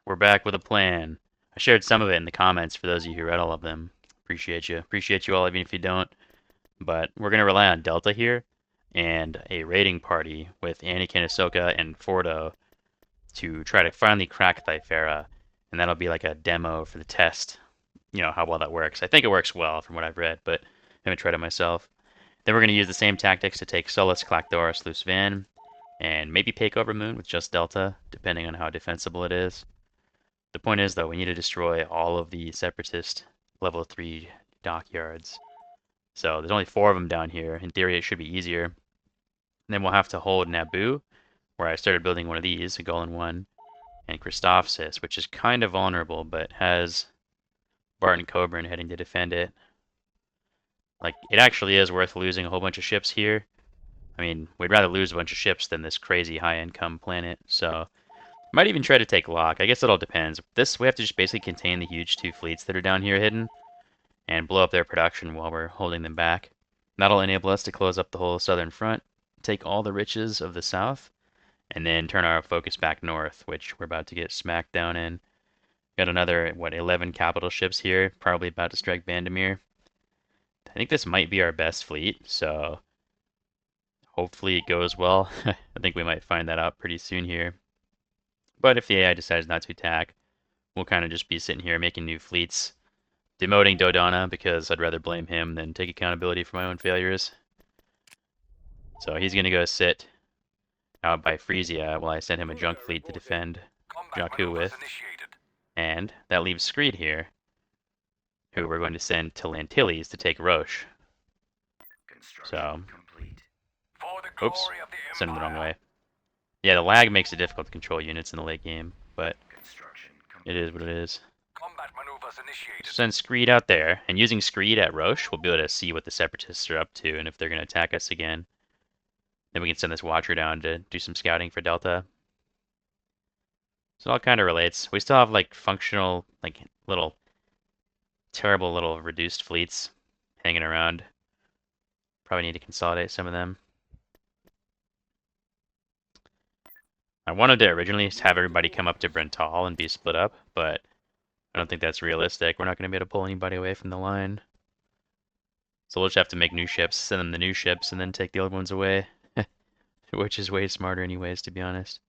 We're back with a plan. I shared some of it in the comments for those of you who read all of them. Appreciate you. Appreciate you all, even if you don't. But we're going to rely on Delta here and a raiding party with Anakin, Ahsoka, and Fordo to try to finally crack Thyfera. And that'll be like a demo for the test. You know, how well that works. I think it works well from what I've read, but I haven't tried it myself. Then we're going to use the same tactics to take Solus, Clactoris, Luce Van, and maybe take over Moon with just Delta, depending on how defensible it is. The point is, though, we need to destroy all of the Separatist level 3 dockyards. So there's only 4 of them down here. In theory, it should be easier. And then we'll have to hold Naboo, where I started building one of these, a Golan 1, and Christophsis, which is kind of vulnerable, but has Barton Coburn heading to defend it. Like, it actually is worth losing a whole bunch of ships here. I mean, we'd rather lose a bunch of ships than this crazy high-income planet, so might even try to take Locke. I guess it all depends. This, we have to just basically contain the huge 2 fleets that are down here hidden and blow up their production while we're holding them back. That'll enable us to close up the whole southern front, take all the riches of the south, and then turn our focus back north, which we're about to get smacked down in. Got another, 11 capital ships here, probably about to strike Bandomeer. I think this might be our best fleet, so hopefully it goes well. I think we might find that out pretty soon here. But if the AI decides not to attack, we'll kind of just be sitting here making new fleets, demoting Dodonna because I'd rather blame him than take accountability for my own failures. So he's going to go sit out by Frisia while I send him a junk fleet to defend Jakku with. And that leaves Screed here, who we're going to send to Lantilles to take Roche. So, oops, sent him the wrong way. Yeah, the lag makes it difficult to control units in the late game, but it is what it is. Send Screed out there, and using Screed at Roche, we'll be able to see what the Separatists are up to and if they're going to attack us again. Then we can send this Watcher down to do some scouting for Delta. So it all kind of relates. We still have like functional, like little, terrible little reduced fleets hanging around. Probably need to consolidate some of them. I wanted to originally have everybody come up to Brental and be split up, but I don't think that's realistic. We're not going to be able to pull anybody away from the line. So we'll just have to make new ships, send them the new ships, and then take the old ones away. Which is way smarter anyways, to be honest.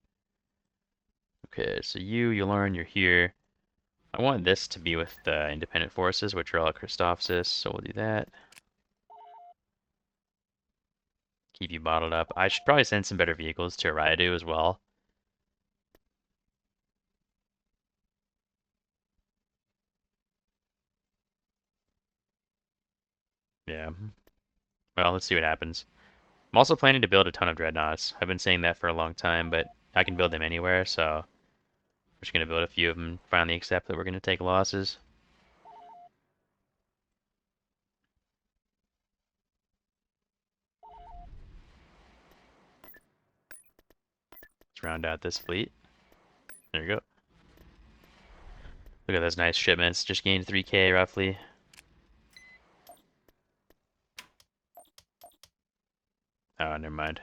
Okay, so you learn you're here. I want this to be with the independent forces, which are all at Christophsis, so we'll do that. Keep you bottled up. I should probably send some better vehicles to Raidu as well. Yeah. Well, let's see what happens. I'm also planning to build a ton of dreadnoughts. I've been saying that for a long time, but I can build them anywhere, so I'm just going to build a few of them and finally accept that we're going to take losses. Let's round out this fleet. There you go. Look at those nice shipments. Just gained 3k roughly. Oh, never mind.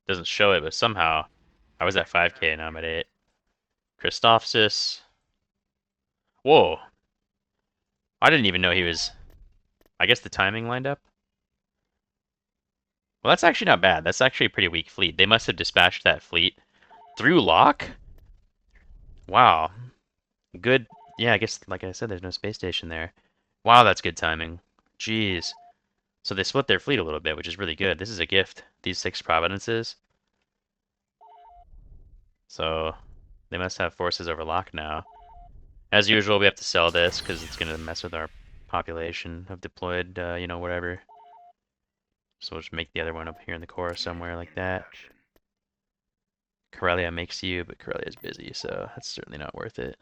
Doesn't show it, but somehow I was at 5k, now I'm at 8. Christophsis. Whoa. I didn't even know he was... I guess the timing lined up? Well, that's actually not bad. That's actually a pretty weak fleet. They must have dispatched that fleet through Locke? Wow. Good. Yeah, I guess, like I said, there's no space station there. Wow, that's good timing. Jeez. So they split their fleet a little bit, which is really good. This is a gift. These 6 providences. So they must have forces over Locke now. As usual, we have to sell this because it's going to mess with our population of deployed, whatever. So we'll just make the other one up here in the core somewhere like that. Corellia makes you, but Corellia's busy, so that's certainly not worth it.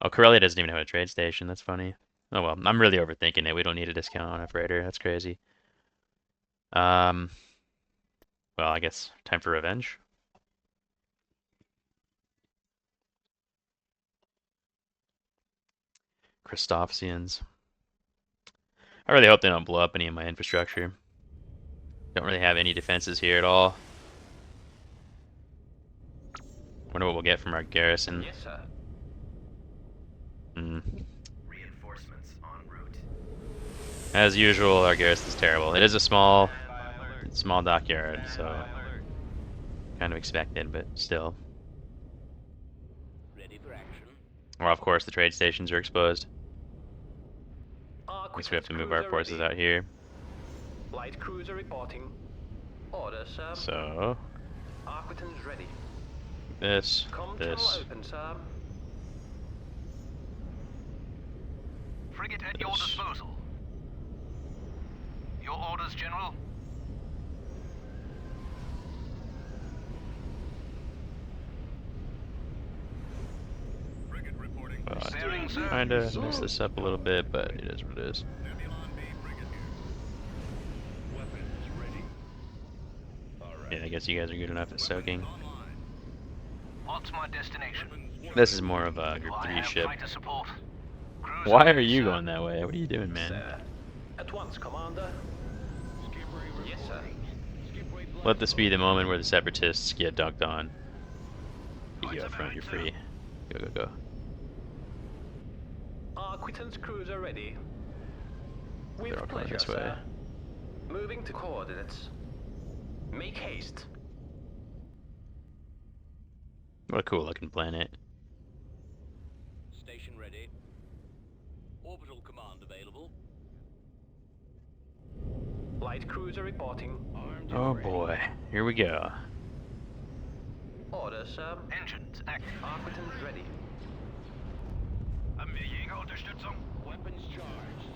Oh, Corellia doesn't even have a trade station. That's funny. Oh well, I'm really overthinking it. We don't need a discount on a freighter. That's crazy. Well, I guess time for revenge. Christophsians. I really hope they don't blow up any of my infrastructure. Don't really have any defenses here at all. Wonder what we'll get from our garrison. Yes, sir. Reinforcements en route. As usual, our garrison's terrible. It is a small dockyard, so kind of expected, but still. Ready for action. Well, of course, the trade stations are exposed. Guess we have Aquitans to move our cruiser forces ready. out here. Light cruiser reporting. Order, sir. So, Aquitans ready. this, Channel this, open, sir. Frigate at your disposal. Your orders, General. Frigate reporting. Bearing, sir. Trying to mess this up a little bit, but it is what it is. Nebulon B frigate here. Weapons ready. All right. Yeah, I guess you guys are good enough at soaking. Online. What's my destination? This is more of a Group Do I 3 have ship. fighter support? Cruiser Why are ready, you sir. going that way? What are you doing, man? Sir. At once, Commander. Yes, sir. Let this be the moment where the Separatists get dunked on. You go up front, you're free. Go, go, go. Aquitans cruiser ready. With They're all coming pleasure, this way. sir. Moving to coordinates. Make haste. What a cool looking planet. Station ready. Orbital command available. Light cruiser reporting. Armed and Oh ready. boy, here we go. Order, sir. Engines active. Aquitans ready. Unterstützung. Weapons charged.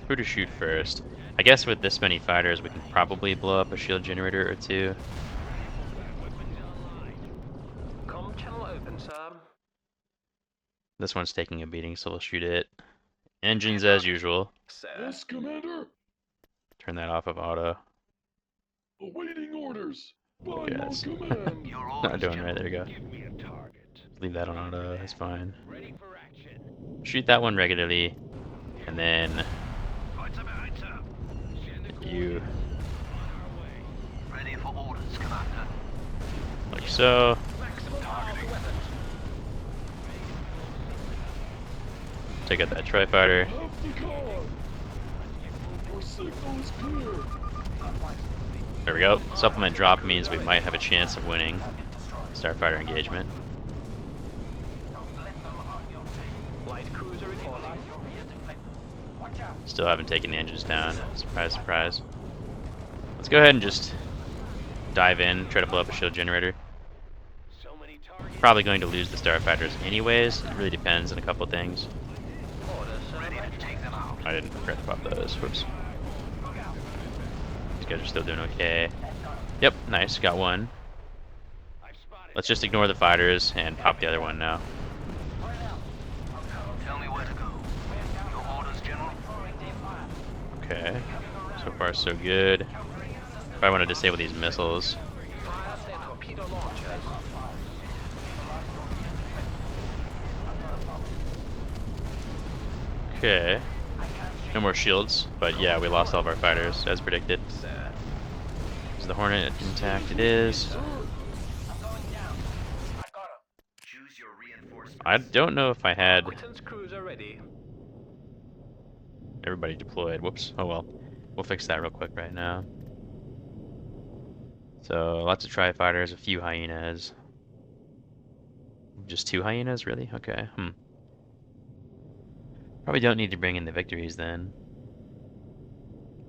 Who to shoot first? I guess with this many fighters, we can probably blow up a shield generator or two. Weapons online. Channel open, sir. This one's taking a beating, so we'll shoot it. Engines as usual. Sir. Yes, Commander. Turn that off of auto. Awaiting orders. By Okay, your that's command. Your not orders, doing right. There we go. Give me a target. Leave that on auto. That's fine. Ready for action. Shoot that one regularly, and then Weiter bereit, sir. Send the you, on our way. Ready for orders, Commander. like so. Maximum power to weapons. Take out that tri-fighter. Have the car. Your signal is clear. There we go. Supplement drop means we might have a chance of winning Starfighter engagement. Light cruiser reporting. Still haven't taken the engines down. Surprise, surprise. Let's go ahead and just dive in, try to blow up a shield generator. So many targets. Probably going to lose the Starfighters anyways. It really depends on a couple things. Order, sir. Ready to take them out. I didn't forget to pop those. Whoops. These guys are still doing okay. Yep, nice. Got one. I've spotted. Let's just ignore the fighters and pop the other one now. Tell me where to go. Your orders, General. Okay. So far, so good. Probably want to disable these missiles. Fire their torpedo launchers. Okay. No more shields, but yeah, we lost all of our fighters, as predicted. Sir. Is the Hornet intact? It is. Choose your reinforcements. I don't know if I had Aquitans cruiser ready. everybody deployed. Whoops. Oh well. We'll fix that real quick right now. So, lots of tri-fighters, a few hyenas. Just 2 hyenas, really? Okay. Probably don't need to bring in the victories then.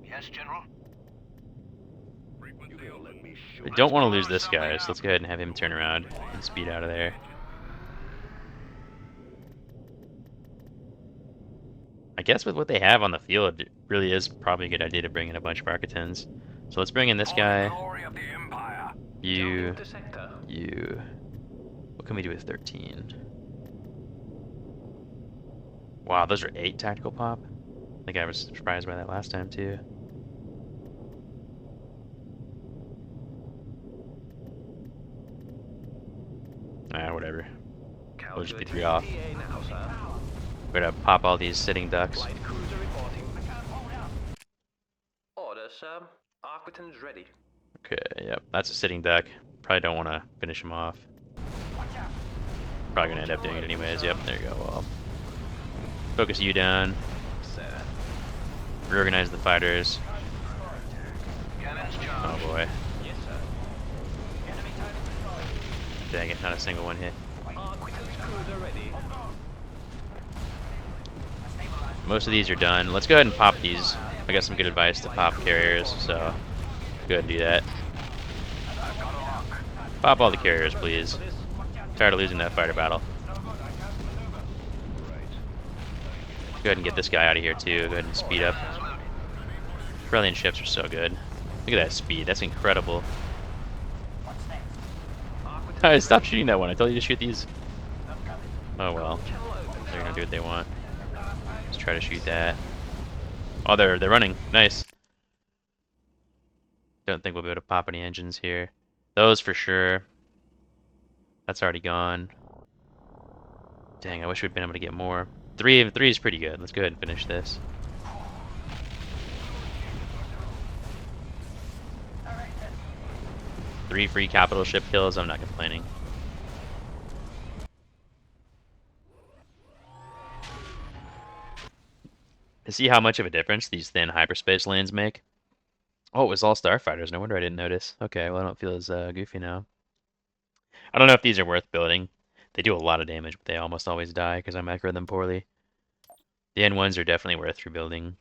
Yes, General. We don't want to lose this guy, so let's go ahead and have him turn around and speed out of there. I guess with what they have on the field, it really is probably a good idea to bring in a bunch of Architans. So let's bring in this guy. Glory of the Empire. You. The sector. You. What can we do with 13? Wow, those are 8 tactical pop? I think I was surprised by that last time too. Ah, whatever. We'll just be 3 off. PA now, sir. We're gonna pop all these sitting ducks. Light cruiser reporting. Order, sir. Aquitans ready. Okay, yep, that's a sitting duck. Probably don't want to finish him off. Probably gonna end up doing it anyways. Yep, there you go. Well, focus you down. Sir. Reorganize the fighters. Cannons Oh charged. boy. Yes, sir. Dang it, not a single one hit. Aquitans cruiser ready. Most of these are done. Let's go ahead and pop these. I got some good advice to pop carriers, so go ahead and do that. Pop all the carriers, please. Tired of losing that fighter battle. Go ahead and get this guy out of here too. Go ahead and speed up. Brilliant ships are so good. Look at that speed. That's incredible. Hey, stop shooting that one. I told you to shoot these. Oh well. They're gonna do what they want. Let's try to shoot that. Oh, they're running. Nice. Don't think we'll be able to pop any engines here. Those for sure. That's already gone. Dang, I wish we'd been able to get more. Three is pretty good. Let's go ahead and finish this. Three free capital ship kills. I'm not complaining. To see how much of a difference these thin hyperspace lanes make. Oh, it was all starfighters. No wonder I didn't notice. Okay, well I don't feel as goofy now. I don't know if these are worth building. They do a lot of damage, but they almost always die because I macro them poorly. The N1s are definitely worth rebuilding.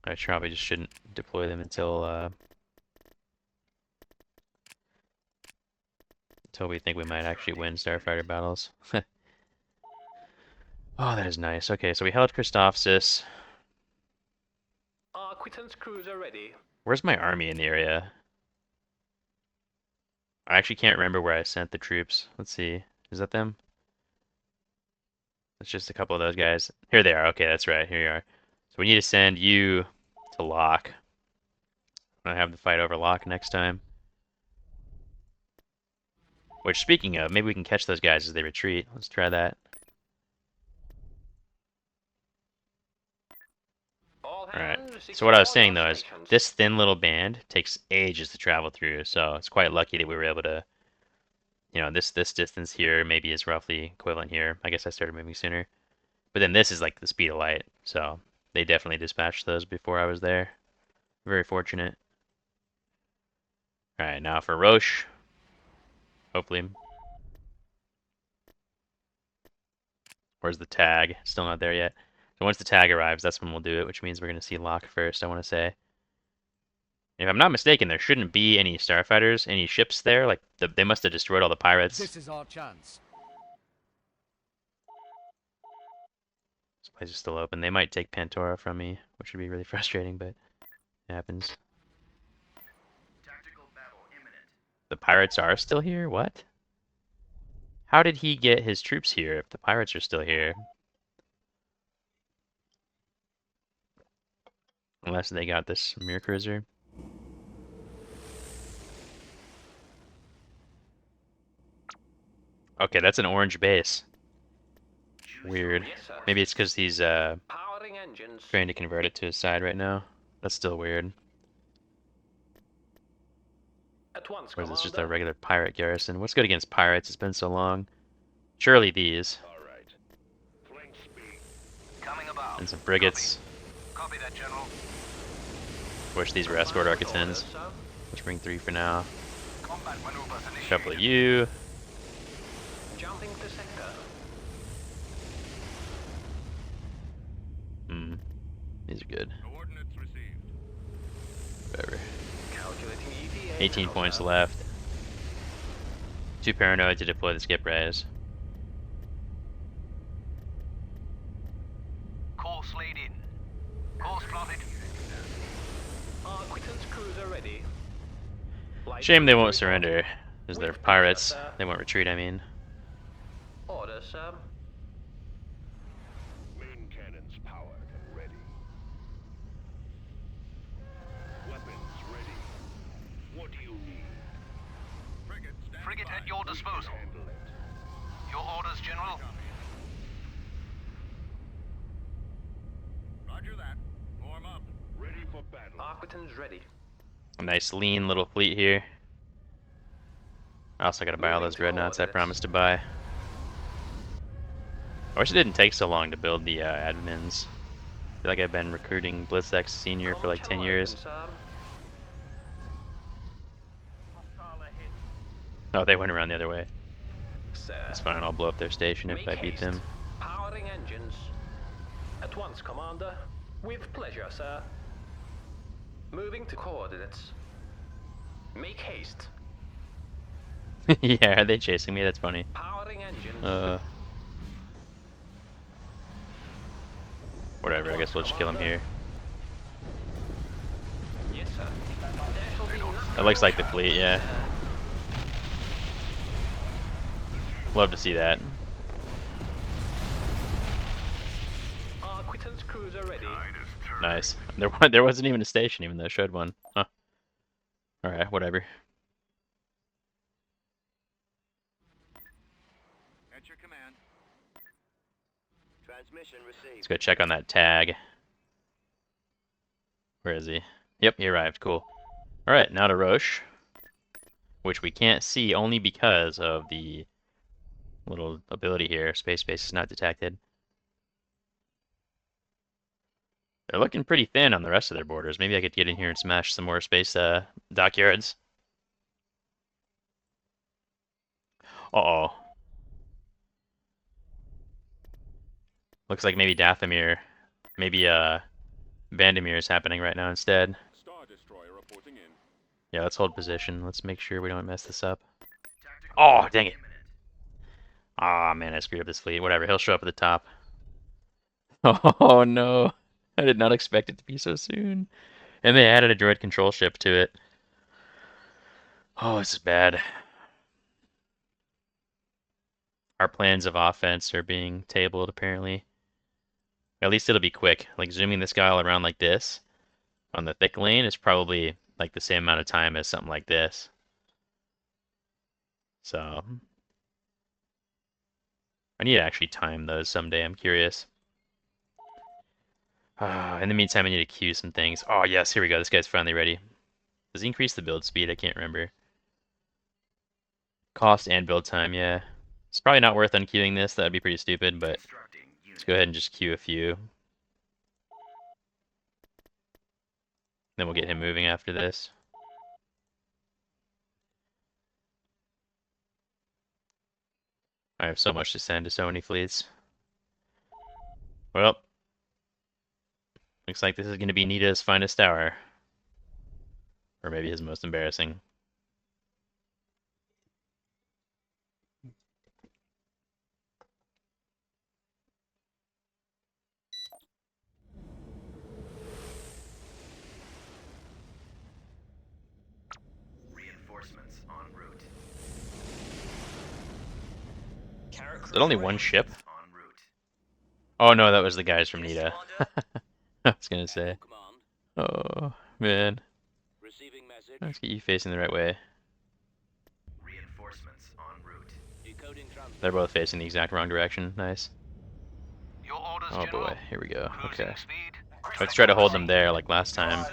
I probably just shouldn't deploy them until we think we might actually win starfighter battles. Oh, that is nice. Okay, so we held Christophsis. Aquitans cruiser ready. Where's my army in the area? I actually can't remember where I sent the troops. Let's see. Is that them? It's just a couple of those guys. Here they are. Okay, that's right. Here you are. So we need to send you to Locke. I'm gonna have the fight over Locke next time. Which, speaking of, maybe we can catch those guys as they retreat. Let's try that. Alright, so what I was saying though is, this thin little band takes ages to travel through, so it's quite lucky that we were able to, you know, this distance here maybe is roughly equivalent here. I guess I started moving sooner. But then this is like the speed of light, so they definitely dispatched those before I was there. Very fortunate. Alright, now for Roche. Hopefully. Where's the tag? Still not there yet. So once the tag arrives, that's when we'll do it, which means we're going to see Locke first, I want to say. If I'm not mistaken, there shouldn't be any starfighters, any ships there. Like, they must have destroyed all the pirates. This is our chance. This place is still open. They might take Pantora from me, which would be really frustrating, but it happens. Tactical battle imminent. The pirates are still here? What? How did he get his troops here if the pirates are still here? Unless they got this Mir cruiser. Okay, that's an orange base. Weird. Yes, sir. Maybe it's because he's Powering engines. trying to convert it to his side right now. That's still weird. At once, Or is this just a Commander. regular pirate garrison? What's good against pirates? It's been so long. Surely these. Alright. Flank speed. Coming about. And some frigates. Copy that, General. Wish these were escort Orders, architens. sir. Let's bring 3 for now. Combat maneuvers initiated. Couple of you. Jumping to sector. These are good. Coordinates received. Whatever. Calculating ETA. 18 now, points sir. left. Too paranoid to deploy the skip res. Course laid in. Course plotted. Aquitans cruiser ready. Light Shame they won't infantry surrender, because they're With pirates. pressure, sir. They won't retreat, I mean. Orders, sir. Main cannons powered and ready. Weapons ready. What do you need? Frigate standing Frigate by. at your disposal. Handle it. Your orders, General. Roger that. Form up. Ready for battle. Aquitans ready. A nice lean little fleet here. I also gotta buy all those dreadnoughts I promised to buy. I wish it didn't take so long to build the admins. I feel like I've been recruiting BlitzX Senior for like 10 years. Oh, they went around the other way. That's fine, I'll blow up their station if I beat them. Powering engines. At once, Commander. With pleasure, sir. Moving to coordinates. Make haste. Yeah, are they chasing me? That's funny. Powering engines. Whatever, I guess we'll just kill him here. Yes, sir. There shall be nothing. That looks like the fleet, yeah. Love to see that. Arquitans cruiser ready. Nice. There wasn't even a station, even though I showed one. Huh. Alright, whatever. At your command. Transmission received. Let's go check on that tag. Where is he? Yep, he arrived. Cool. Alright, now to Roche. Which we can't see only because of the little ability here. Space base is not detected. They're looking pretty thin on the rest of their borders. Maybe I could get in here and smash some more space dockyards. Uh-oh. Looks like maybe Dathomir, maybe Bandomeer is happening right now instead. Star Destroyer reporting in. Yeah, let's hold position. Let's make sure we don't mess this up. Oh, dang it. Ah, man, I screwed up this fleet. Whatever, he'll show up at the top. Oh, no. I did not expect it to be so soon. And they added a droid control ship to it. Oh, this is bad. Our plans of offense are being tabled, apparently. At least it'll be quick. Like, zooming this guy all around like this on the thick lane is probably like the same amount of time as something like this. So I need to actually time those someday. I'm curious. In the meantime, I need to queue some things. Oh, yes, here we go. This guy's finally ready. Does he increase the build speed? I can't remember. Cost and build time, yeah. It's probably not worth unqueuing this. That'd be pretty stupid, but let's go ahead and just queue a few. Then we'll get him moving after this. I have so much to send to so many fleets. Well, looks like this is going to be Nita's finest hour. Or maybe his most embarrassing. Reinforcements en route. Is it only one ship? Oh no, that was the guys from Nita. I was gonna say. Oh, man. Receiving message. Let's get you facing the right way. Reinforcements en route. Decoding transmission. They're both facing the exact wrong direction. Nice. Your orders, Oh General. boy, here we go. Cruising Okay. speed. Let's try to hold them there like last time.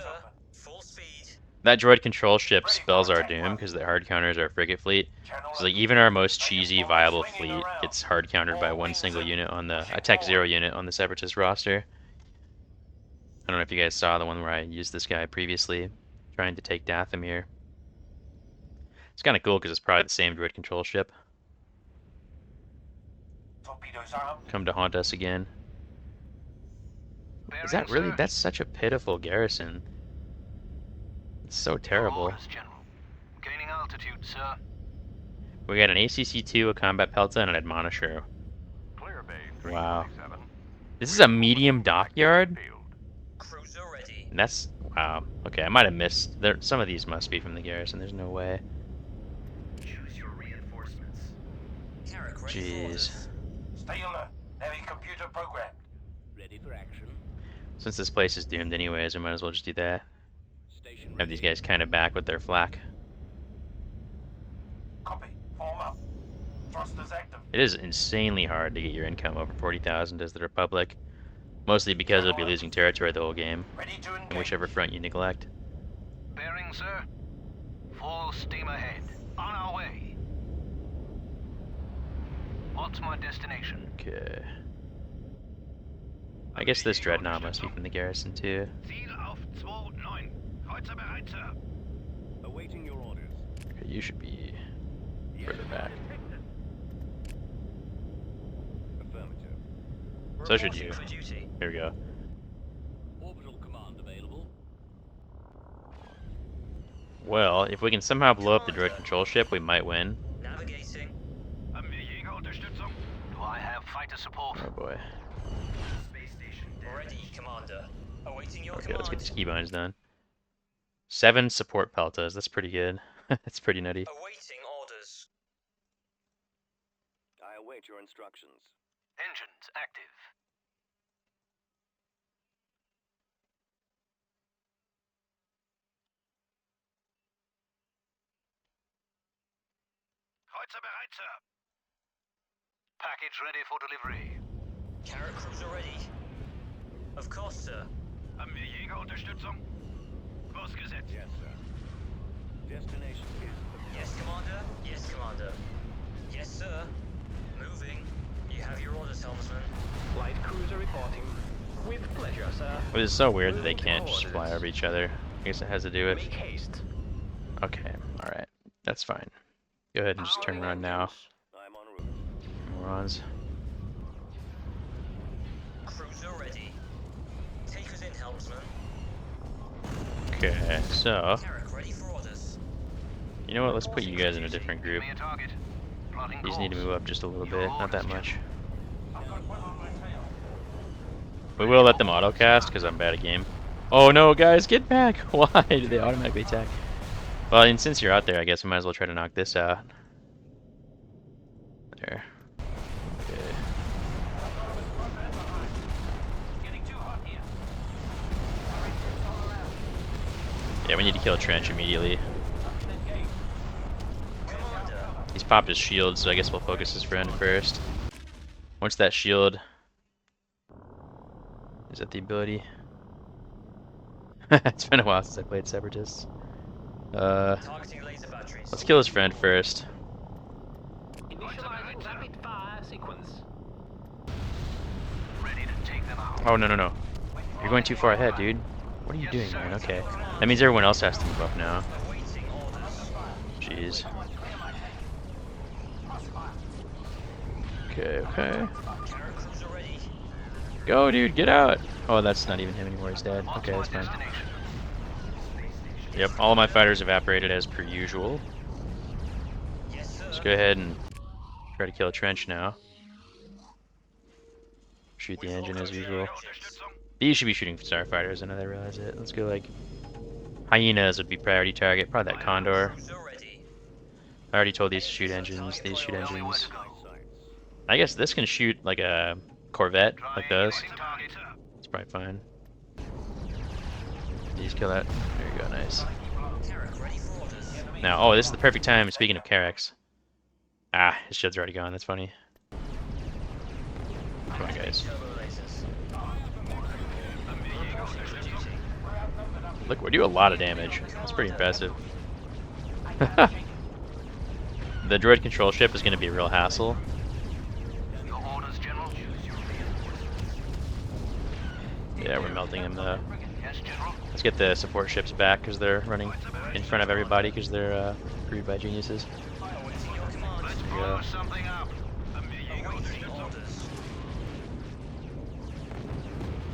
Full speed. That droid control ship spells our doom because the hard counters our frigate fleet. So like even our most cheesy viable fleet gets hard countered by one single unit on the Tech 0 unit on the Separatist roster. I don't know if you guys saw the one where I used this guy previously, trying to take Dathomir. It's kind of cool because it's probably the same droid control ship. Come to haunt us again. Is that really? That's such a pitiful garrison. It's so terrible. Orders, General. Gaining altitude, sir. We got an ACC-2, a combat Pelta, and an Admonisher. Clear base. Wow. This is a medium dockyard? Cruiser ready. And that's... Wow. Okay, I might have missed... Some of these must be from the garrison. There's no way. Choose your reinforcements. Carrack ready for Jeez. orders. Stay alert. Heavy computer programmed. Ready for action. Since this place is doomed anyways, I might as well just do that. Station Have these guys kind of back with their flak. Copy. Form up. Thrusters active. It is insanely hard to get your income over 40,000 as the Republic. Mostly because you'll be losing territory the whole game, Ready to in engage. whichever front you neglect. Bearing Reporting, sir. Full steam ahead. On our way. What's my destination? Okay. I guess this dreadnought must be from the garrison too. Ziel auf 2-9. Kreuzer bereit, sir. Awaiting your orders. Okay, you should be further back. Affirmative. So should you. For duty. Here we go. Orbital command available. Well, if we can somehow blow up the droid control ship, we might win. Navigating. Haben wir Jägerunterstützung? Do I have fighter support? Oh boy. Space station. Ready, Commander. Awaiting your Okay, let's get command. these keybinds done. 7 support peltas. That's pretty good. That's pretty nutty. Awaiting orders. I await your instructions. Engines active. Kreuzer bereit, sir. Package ready for delivery. Carrot cruiser ready. Of course, sir. Haben wir Jägerunterstützung? Kurs gesetzt. Yes, sir. Destination is the Yes, Commander. Yes, Commander. Yes, sir. Moving. You have your orders, helmsman. Light cruiser reporting. With pleasure, sir. It is so weird that they can't just fly over each other. I guess it has to do with... Make haste. Okay, alright. That's fine. Go ahead and just turn around now. I'm en route. Morons. Cruiser ready. Take us in, helmsman. Okay, so... Carrot ready for orders. You know what, let's put you guys in a different group. Give me a target. Plotting You just need to course. move up just a little bit, not that much. I've got one on my tail. We will let them autocast, because I'm bad at game. Oh no, guys, get back! Why do they automatically attack? Well, and since you're out there, I guess we might as well try to knock this out. There. Okay. Getting too hot here. Yeah, we need to kill a trench immediately. Commander. He's popped his shield, so I guess we'll focus his friend first. Once that shield... Is that the ability? It's been a while since I played Separatists. Targeting laser batteries. Let's kill his friend first. Initializing rapid fire sequence. Ready to take them out. Oh, no, no, no. You're going too far ahead, dude. What are you doing, man? Okay. That means everyone else has to move up now. Awaiting orders. Jeez. Okay, okay. Carrot cruiser ready. Go, dude, get out! Oh, that's not even him anymore, he's dead. Okay, that's fine. Yep, all of my fighters evaporated as per usual. Yes, sir. Let's go ahead and try to kill a trench now. Shoot the engine as usual. These should be shooting starfighters, I know they realize it. Let's go like... Hyenas would be priority target, probably that Condor. Cruiser ready. I already told these to shoot engines, these shoot engines. I guess this can shoot like a Corvette, like those. It's probably fine. These kill that. There you go, nice. Carrot ready for orders. Now, oh, this is the perfect time, speaking of Carrax. Ah, his shield's already gone, that's funny. Come on, guys. Turbo lasers. Look, we do a lot of damage. That's pretty impressive. The droid control ship is going to be a real hassle. Your orders, General. Yeah, we're melting him though. Yes, General. Let's get the support ships back because they're running in front of everybody because they're crewed by geniuses. Awaiting your command. Let's There you blow go. something up. Awaiting orders.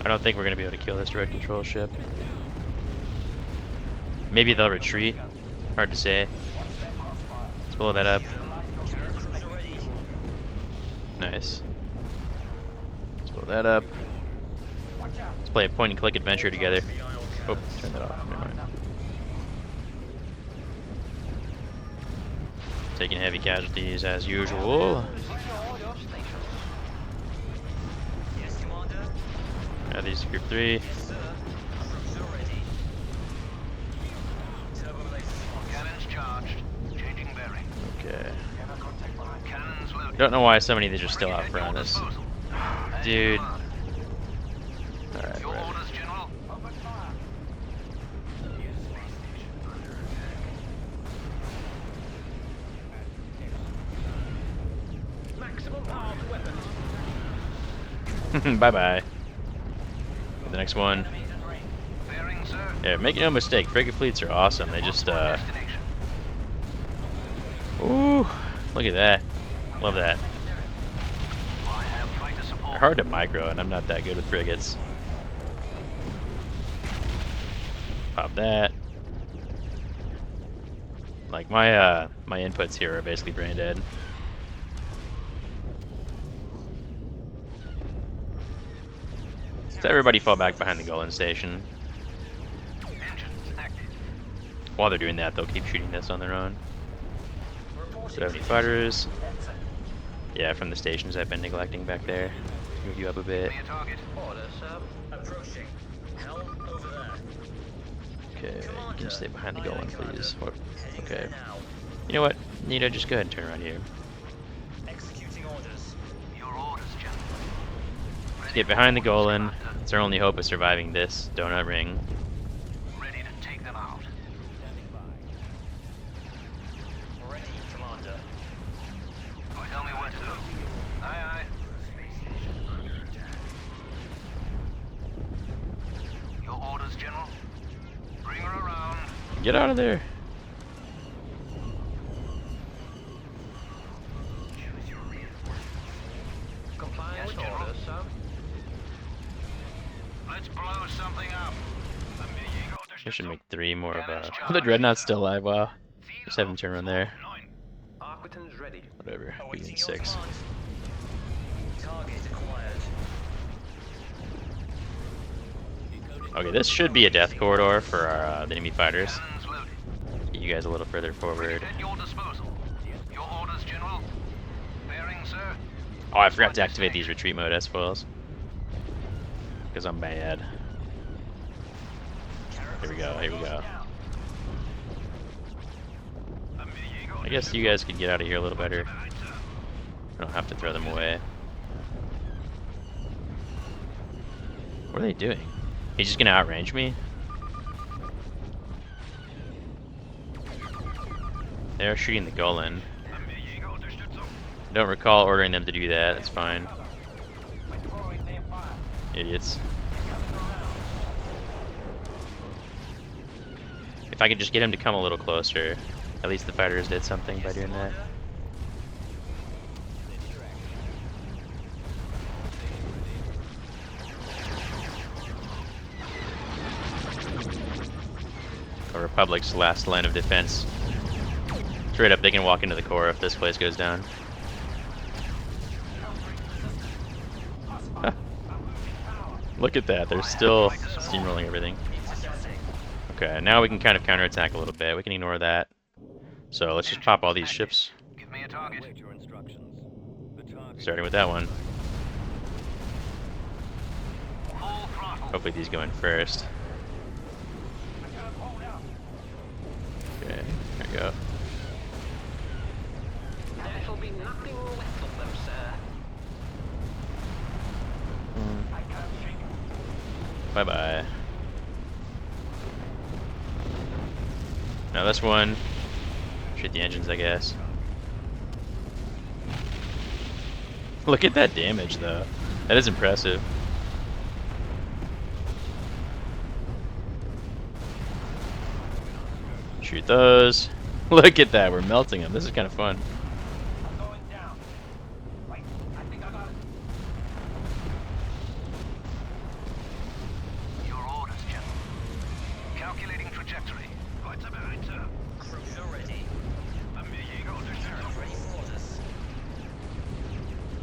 I don't think we're going to be able to kill this droid control ship. Maybe they'll retreat. Hard to say. Let's blow that up. Carrot cruiser ready. Nice. Let's blow that up. Let's play a point and click adventure together. Oh, turn that off. Never mind. Taking heavy casualties as usual. Yes, Commander. Now these group 3. Yes, sir. Cruiser ready. Turbo lasers. Cannons charged. Changing bearing. Okay. Cannons loaded. Don't know why so many of these are still out front. This dude. Alright, Your right. orders, General. Bye bye. The next one. Bearing, sir. Yeah, make no mistake, frigate fleets are awesome. They just Destination. ooh, look at that. Love that. I have fighter They're support. hard to micro, and I'm not that good with frigates. Pop that. Like my inputs here are basically brain dead. So everybody fall back behind the Golan station. Engines active. While they're doing that, they'll keep shooting this on their own. Reporting So to fighters. Yeah, from the stations I've been neglecting back there. Move you up a bit. Be a target. Orders, sir. approaching. Helm over there. Okay, can you stay behind the Aye, Golan, aye, Commander. please? What? Heading Okay. there now. You know what? Nito, just go ahead and turn around here. Executing orders. Your orders, General. Let's get behind the Golan. It's our only hope of surviving this donut ring. Ready to take them out. Ready, Commander. Tell me what to do. Aye, aye. Your orders, General. Bring her around. Get out of there! Complying Yes, with General. orders, sir. Let's blow something up. I should make 3 more of Oh, the Dreadnought's still alive, wow. Just have him turn around there. Aquitans ready. Whatever, we Awaiting need your 6. command. Target acquired. Okay, this should be a death corridor for our, the enemy fighters. Cannons loaded. Get you guys a little further forward. At your disposal. Your orders, General. Bearing, sir. Oh, I forgot to activate these retreat mode S-foils. Because I'm bad. Here we go, here we go. I guess you guys could get out of here a little better. I don't have to throw them away. What are they doing? He's just gonna outrange me? They're shooting the Golan. Don't recall ordering them to do that, that's fine. Idiots. If I could just get him to come a little closer, at least the fighters did something by doing that. The Republic's last line of defense. Straight up, they can walk into the core if this place goes down. Look at that, they're still steamrolling everything. Okay, now we can kind of counterattack a little bit. We can ignore that. So let's just pop all these ships, Give me a target. Await your instructions. The target starting with that one. Full throttle. Hopefully these go in first. Okay, there we go. There shall be nothing left of them, sir. Bye-bye. Now this one, shoot the engines, I guess. Look at that damage, though. That is impressive. Shoot those. Look at that, we're melting them. This is kind of fun. Your orders, General. Calculating trajectory. Weiter bereit, sir. Cruiser ready. Ready for orders.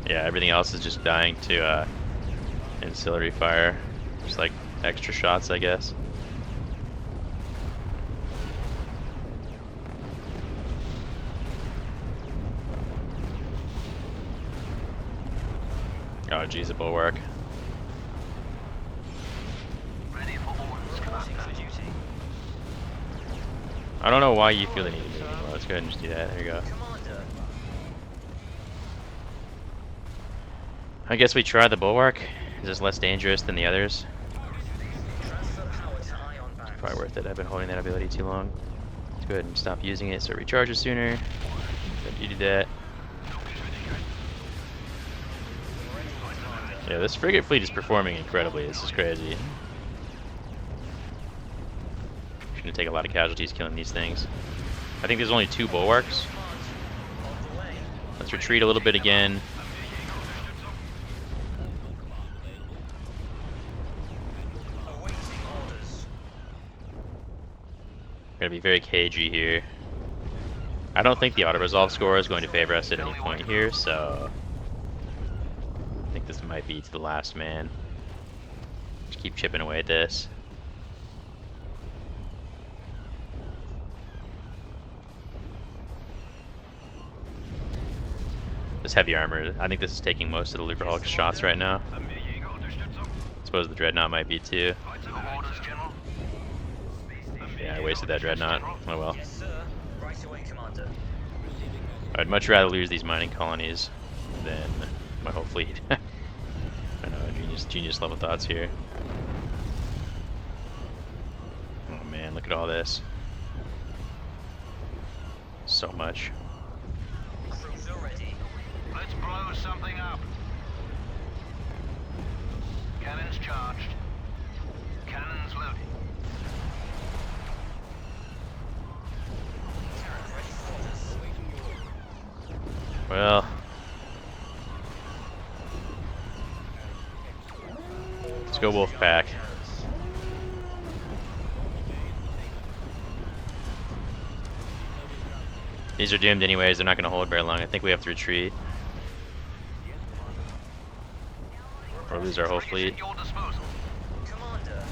Yeah, everything else is just dying to ancillary fire. Just like extra shots, I guess. Oh, geez, a bulwark. Ready for orders, Reporting Commander. for duty. I don't know why you feel the need to move anymore. Let's go ahead and just do that. There you go. Commander. I guess we try the bulwark. Is this less dangerous than the others? Transfer power to ion bands. Probably worth it. I've been holding that ability too long. Let's go ahead and stop using it so it recharges sooner. Don't you do that. Yeah, this frigate fleet is performing incredibly. This is crazy. Gonna take a lot of casualties killing these things. I think there's only 2 bulwarks. Let's retreat a little bit again. We're gonna be very cagey here. I don't think the auto-resolve score is going to favor us at any point here, so I think this might be to the last man. Just keep chipping away at this. This heavy armor, I think this is taking most of the Lucrehulk's shots right now. I suppose the Dreadnought might be too. Yeah, I wasted that Dreadnought. Oh well. Yes, sir. Right away, Commander. I'd much rather lose these mining colonies than my whole fleet. I know, genius level thoughts here. Oh man, look at all this. So much. Cruiser ready. Let's blow something up. Cannons charged. Cannons loaded. Ready for orders. Well, let's go Wolfpack. These are doomed anyways, they're not going to hold very long. I think we have to retreat. Or lose our whole fleet. Commander.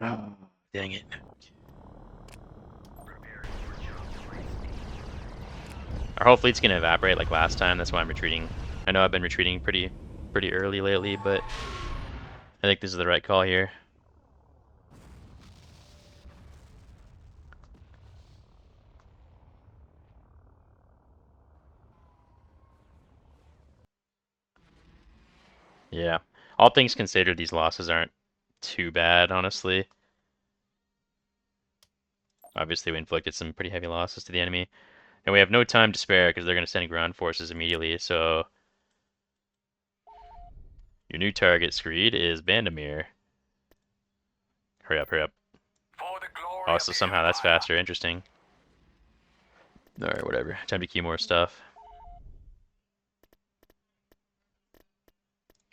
Oh, dang it. Our whole fleet's gonna evaporate like last time, that's why I'm retreating. I know I've been retreating pretty early lately, but I think this is the right call here. Yeah. All things considered, these losses aren't too bad, honestly. Obviously, we inflicted some pretty heavy losses to the enemy. And we have no time to spare because they're going to send ground forces immediately, so... Your new target, Screed, is Bandomeer. Hurry up, hurry up. Oh, so somehow that's faster. Interesting. Alright, whatever. Time to queue more stuff.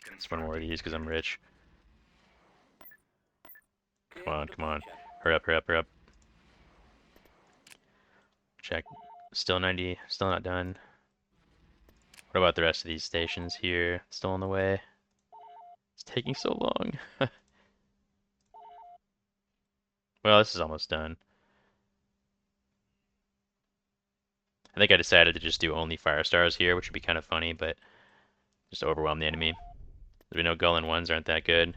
Let's run more of these because I'm rich. Come on, come on. Hurry up, hurry up, hurry up. Check. Still 90, still not done. What about the rest of these stations here? Still on the way? It's taking so long. Well, this is almost done. I think I decided to just do only fire stars here, which would be kind of funny, but just to overwhelm the enemy. We know Gull and ones aren't that good.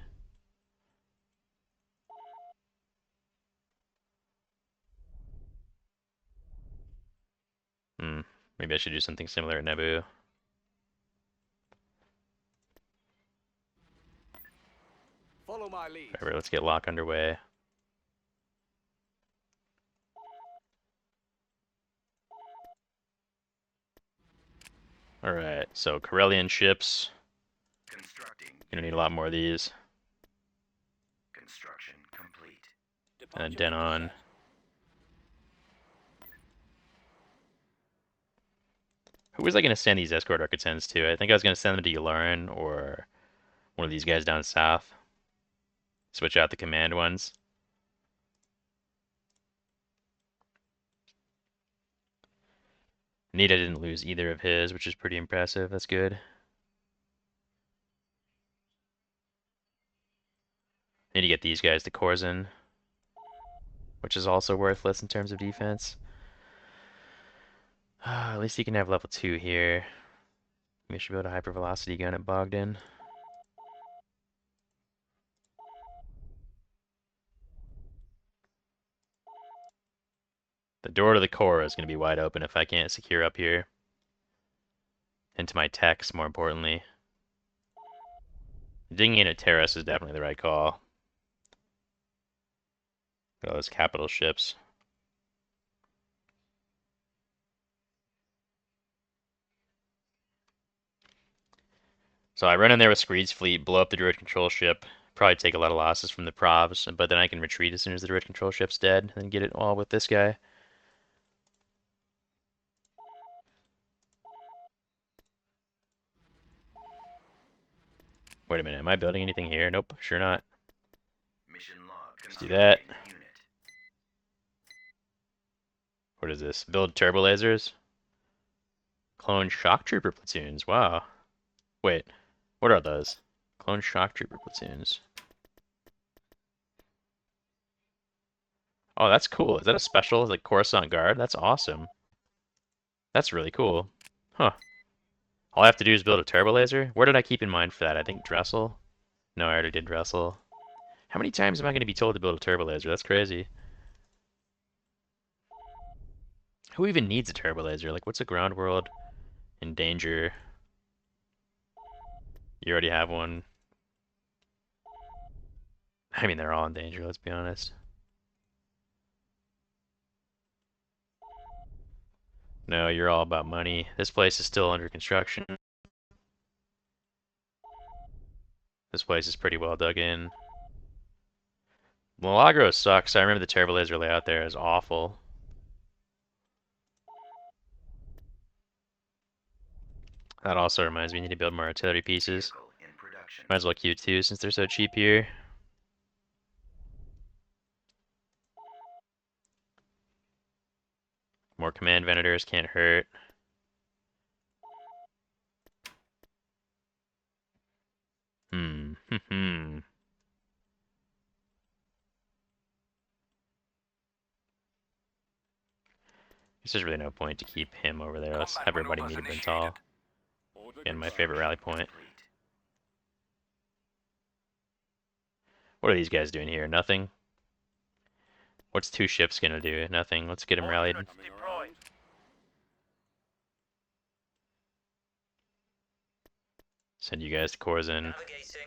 Maybe I should do something similar at Naboo. Follow my lead. Whatever, let's get lock underway. Alright, so Corellian ships. Gonna need a lot more of these. Construction complete. And Denon. Who was I gonna send these escort architects to? I think I was gonna send them to Yularen or one of these guys down south. Switch out the command ones. Nita didn't lose either of his, which is pretty impressive. That's good. Need to get these guys to Corzin, which is also worthless in terms of defense. At least he can have level 2 here. We should build a hypervelocity gun at Bogdan. The door to the core is going to be wide open if I can't secure up here. And to my techs, more importantly. Digging in at Terrace is definitely the right call. Look at all those capital ships. So I run in there with Screed's fleet, blow up the droid control ship, probably take a lot of losses from the Provs, but then I can retreat as soon as the droid control ship's dead, and get it all with this guy. Wait a minute, am I building anything here? Nope, sure not. Let's do that. What is this? Build turbo lasers? Clone shock trooper platoons, wow. Wait, what are those? Clone shock trooper platoons. Oh, that's cool. Is that a special, like, Coruscant Guard? That's awesome. That's really cool. Huh. All I have to do is build a turbo laser? Where did I keep in mind for that? I think Dressel? No, I already did Dressel. How many times am I going to be told to build a turbo laser? That's crazy. Who even needs a turbo laser? Like, what's a ground world in danger? You already have one. I mean, they're all in danger, let's be honest. No, you're all about money. This place is still under construction. This place is pretty well dug in. Milagro sucks. I remember the turbo laser layout there is awful. That also reminds me, I need to build more artillery pieces. Might as well Q2 since they're so cheap here. More command venators can't hurt. Hmm. There's really no point to keep him over there. Let's have everybody meet at Brintal. Again, my favorite rally point. What are these guys doing here? Nothing? What's two ships gonna do? Nothing. Let's get them rallied. Send you guys to Corzin. Navigating.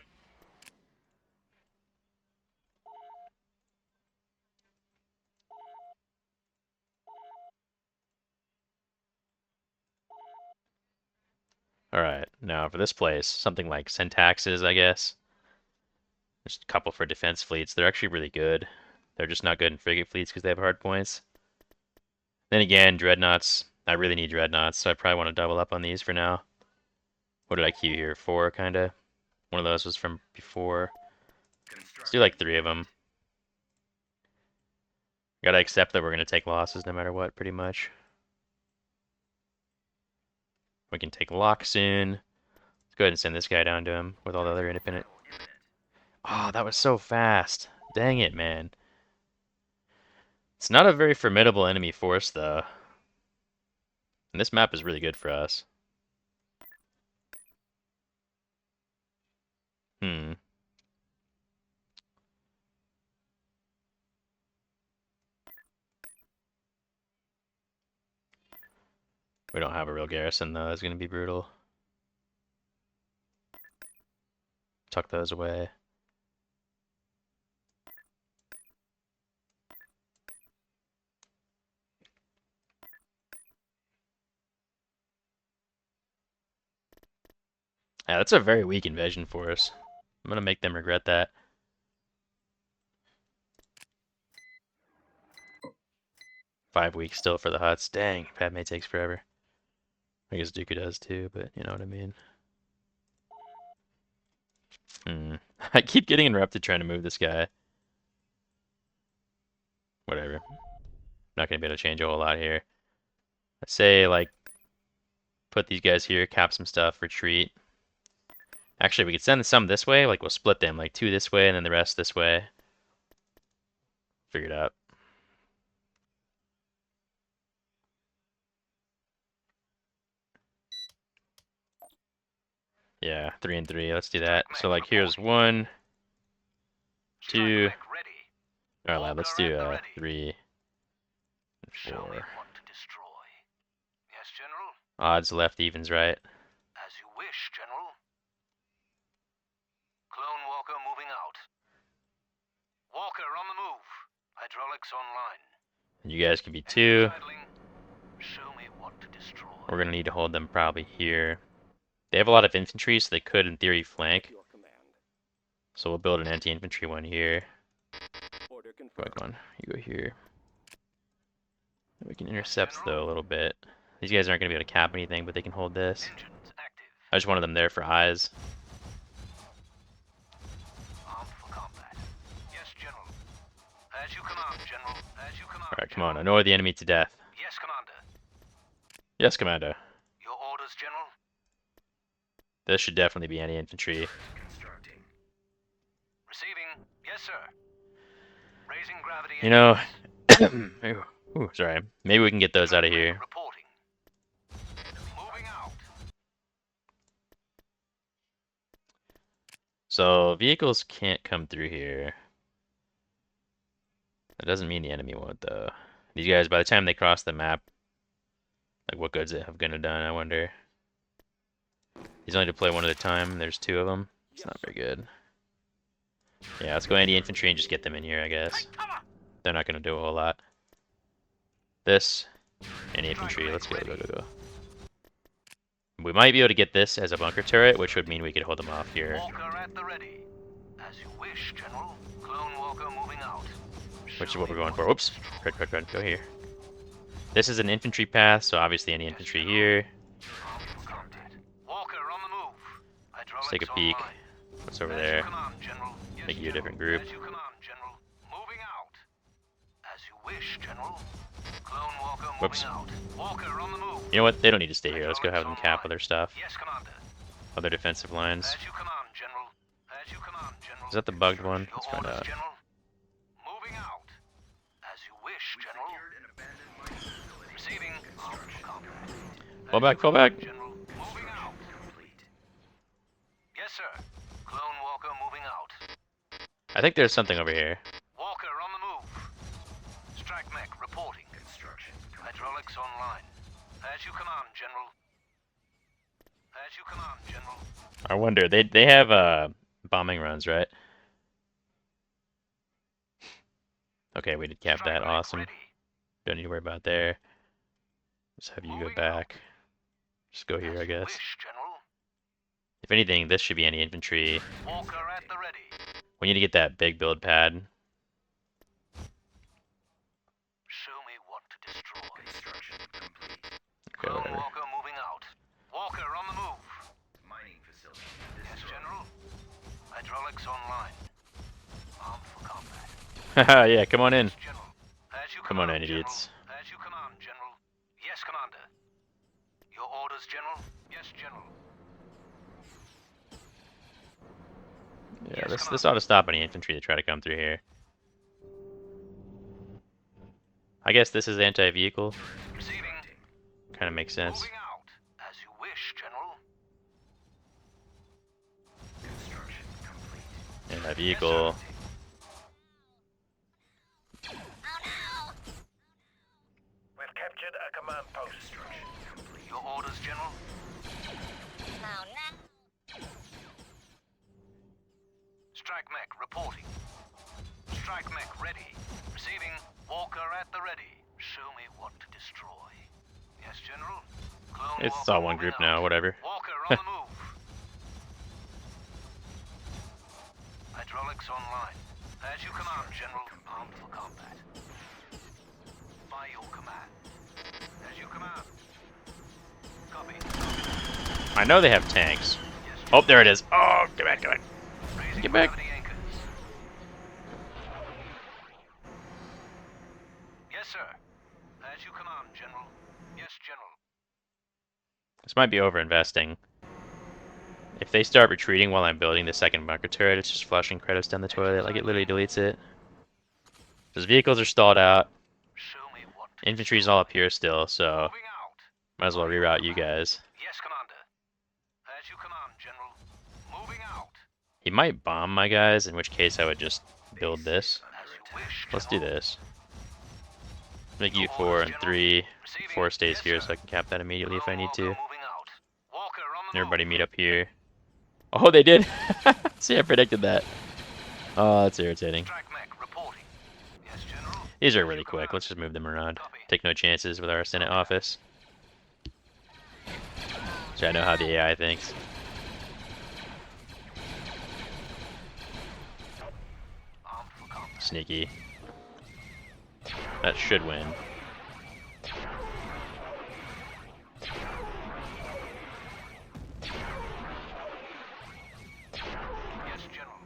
Alright, now for this place, something like Syntaxes, I guess. There's a couple for defense fleets. They're actually really good. They're just not good in frigate fleets because they have hard points. Then again, dreadnoughts. I really need dreadnoughts, so I probably want to double up on these for now. What did I queue here? 4, kinda. One of those was from before. Let's do like 3 of them. Gotta accept that we're gonna take losses no matter what, pretty much. We can take Lock soon. Let's go ahead and send this guy down to him with all the other independent. Oh, that was so fast. Dang it, man. It's not a very formidable enemy force, though. And this map is really good for us. Hmm. We don't have a real garrison, though. It's going to be brutal. Tuck those away. Yeah, that's a very weak invasion force. I'm going to make them regret that. Five weeks still for the Huts. Dang, Padme takes forever. I guess Dooku does too, but you know what I mean. I keep getting interrupted trying to move this guy. Whatever. Not going to be able to change a whole lot here. Let's say, like, put these guys here, cap some stuff, retreat. Actually, we could send some this way. Like, we'll split them. Like, 2 this way and then the rest this way. Figure it out. Yeah, 3 and 3. Let's do that. So, like, here's 1, 2. Alright, lad, let's do 3 and 4. Yes, General. Odds left, evens right. As you wish, General. Clone Walker moving out. Walker on the move. Hydraulics online. And you guys can be 2. Show me what to destroy. We're going to need to hold them probably here. They They have a lot of infantry, so they could, in theory, flank. Your command. So we'll build an anti-infantry one here. Order Come confirmed. on, you go here. We can intercept, though, a little bit. These guys aren't going to be able to cap anything, but they can hold this. Engines active. I just wanted them there for eyes. Armed for combat. Yes, General. As you command, General. As you command. Alright, come on, General. annoy the enemy to death. Yes, Commander. Yes, Commander. Your orders, General. This should definitely be anti-infantry. Constructing. Receiving. Yes, sir. Raising gravity. You know, ooh, sorry. Maybe we can get those out of here. Reporting. Moving out. So vehicles can't come through here. That doesn't mean the enemy won't, though. These guys, by the time they cross the map, like what good's it have gonna done? I wonder. He's only deploy one at a time. There's two of them. It's not very good. Yeah, let's go anti-infantry and just get them in here, I guess. They're not gonna do a whole lot. This, anti-infantry. Let's go, go, go, go. We might be able to get this as a bunker turret, which would mean we could hold them off here. Walker at the ready. As you wish, General. Clone Walker moving out. Which is what we're going for. Whoops. Run. Go here. This is an infantry path, so obviously any infantry here. Walker on the move. Let's take a peek. What's over there? Make you a different group. As you command, General. Moving out. As you wish, General. Clone Walker moving Whoops. out. Walker on the move. You know what? They don't need to stay here. Let's go have them cap other stuff. Yes, Commander. Other defensive lines. As you command, General. As you command, General. Is that the bugged one? Your Let's find orders, out. General. Moving out. As you wish, General. Receiving. Armed for combat. Fall back, fall back. General. Moving out. Yes, sir. Clone Walker moving out. I think there's something over here. Walker on the move. Strike mech reporting. Construction. Hydraulics online. As you command, General. As you command, General. I wonder. They have bombing runs, right? Okay, we did cap Strike that. mech Awesome. ready. Don't need to worry about there. Let's have you go Moving back. Just go here, As I you guess. wish, General. If anything, this should be anti-infantry. Walker at the ready. We need to get that big build pad. Show me what to destroy. Construction complete. Okay, Clone whatever. Walker moving out. Walker on the move. Mining facility. Yes, General. Hydraulics online. Armed for combat. Haha, yeah, come on in. General. As you Come on command, in, General. idiots. As you command, General. Yes, Commander. Your orders, General. Yes, General. Yeah, Yes, this ought to stop any infantry that try to come through here. I guess this is anti-vehicle. Receiving. Kind of makes sense. Moving out. As you wish, General. Construction complete. Anti-vehicle. We've captured a command post. Your orders, General. Strike mech reporting. Strike mech ready. Receiving. Walker at the ready. Show me what to destroy. Yes, General. Clone It's Walker all one moving group out. now, whatever. Walker on the move. Hydraulics online. As you command, General. Armed for combat. By your command. As you command. Copy. I know they have tanks. Yes, Oh, there it is. Oh, get back, get back. Raising Get back. gravity anchors. Yes, sir. As you command, General. Yes, General. This might be over-investing. If they start retreating while I'm building the second bunker turret, it's just flushing credits down the toilet. Like, it literally deletes it. Those vehicles are stalled out. Show me what to Infantry's all up here still, so moving out. might as well reroute you guys. Yes, Commander. As you command, General. Moving out. He might bomb my guys, in which case I would just build this. As you wish, Let's do General. this. Make you 4 and 3. 4 stays here so I can cap that immediately if I need to. Moving out. Walker on the Everybody move. meet up here. Oh, they did! See, I predicted that. Oh, that's irritating. Strike mech reporting. Yes, General. These are really quick. Let's just move them around. Take no chances with our Senate office. So I know how the AI thinks. Sneaky. That should win. Yes, General.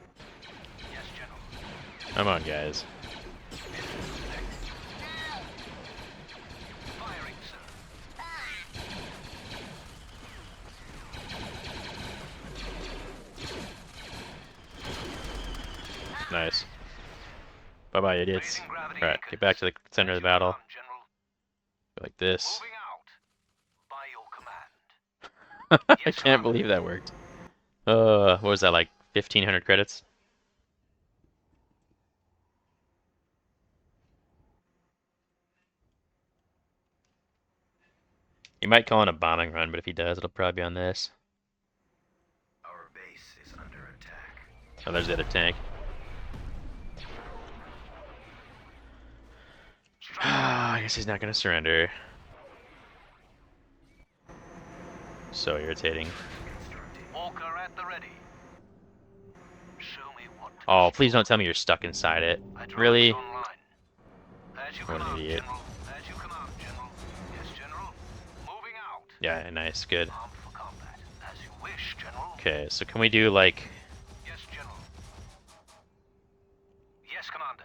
Yes, General. Come on, guys. Firing, sir. Nice. Bye-bye, idiots. Raising gravity Alright, get back to the center of the battle. General. Go like this. Moving out. By your command. I can't believe that worked. What was that, like 1,500 credits? He might call it a bombing run, but if he does, it'll probably be on this. Our base is under attack. Oh, there's the other tank. I guess he's not gonna surrender. So irritating. Walker at the ready. Show me what. Oh, please don't tell me you're stuck inside it. Hydraulics Really? online. As you What an command, idiot. General. As you command, General. Yes, General. Moving out. Yeah, nice, good. Armed for combat. As you wish, General. Okay, so can we do like... Yes, General. Yes, Commander.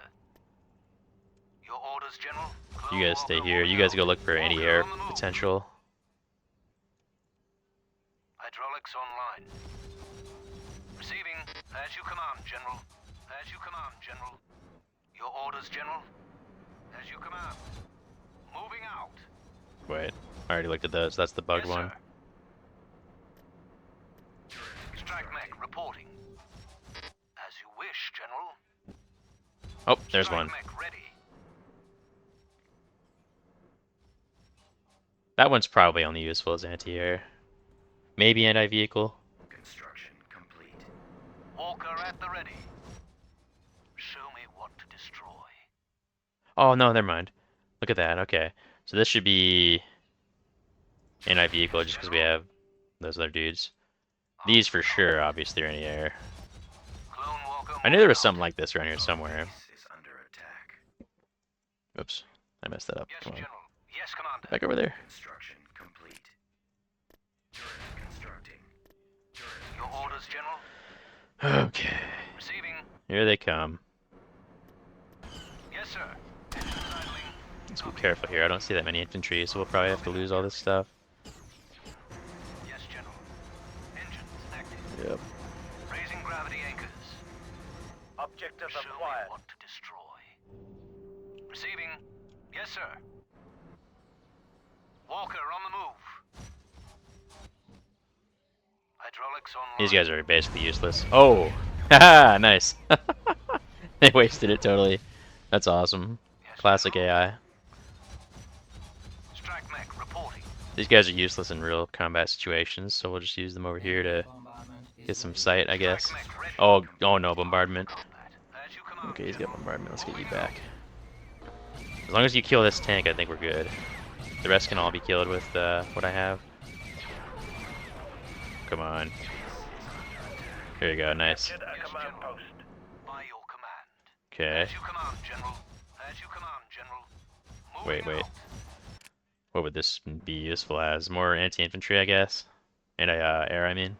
Your orders, General. You guys stay here. You guys go look for anti-air potential. Hydraulics online. Receiving. As you command, General. As you command, General. Your orders, General. As you command. Moving out. Wait, I already looked at those. That's the bugged Yes, one. sir. Strike mech reporting. As you wish, General. Oh, there's Strike one. mech ready. That one's probably only useful as anti-air. Maybe anti-vehicle. Construction complete. Walker at the ready. Show me what to destroy. Oh, no, never mind. Look at that, okay. So this should be anti-vehicle just because we have those other dudes. These for sure, obviously, are anti-air. Clone Walker. I knew there was something like this around here somewhere. Is under attack. Oops, I messed that up. Yes, Come on. General. Yes, Commander. Back over there. Construction complete. Constructing. Your orders, General. Okay, Receiving. here they come. Yes, sir. Engine idling. Let's be careful here. I don't see that many infantry, so we'll probably have to lose all this stuff. Yes, General. Engines active. Yep. Raising gravity anchors. Objective Show me acquired. what to destroy. Receiving. Yes, sir. Walker on the move. Hydraulics online. These guys are basically useless. Oh! Haha, nice. They wasted it totally. That's awesome. Yes, Classic General. AI. Strike mech reporting. These guys are useless in real combat situations, so we'll just use them over here to get some sight, I guess. Strike mech ready. Oh no, bombardment. Combat. As you command, Okay, he's got General. bombardment. Let's get you Moving back. As long as you kill this tank, I think we're good. The rest can all be killed with what I have. Come on. Here you go, nice. Captured a Yes, command General. post. By your command. Okay. As you command, General. As you command, General. Wait, Moving wait. out. What would this be useful as? More anti-infantry, I guess? Anti-air, I mean.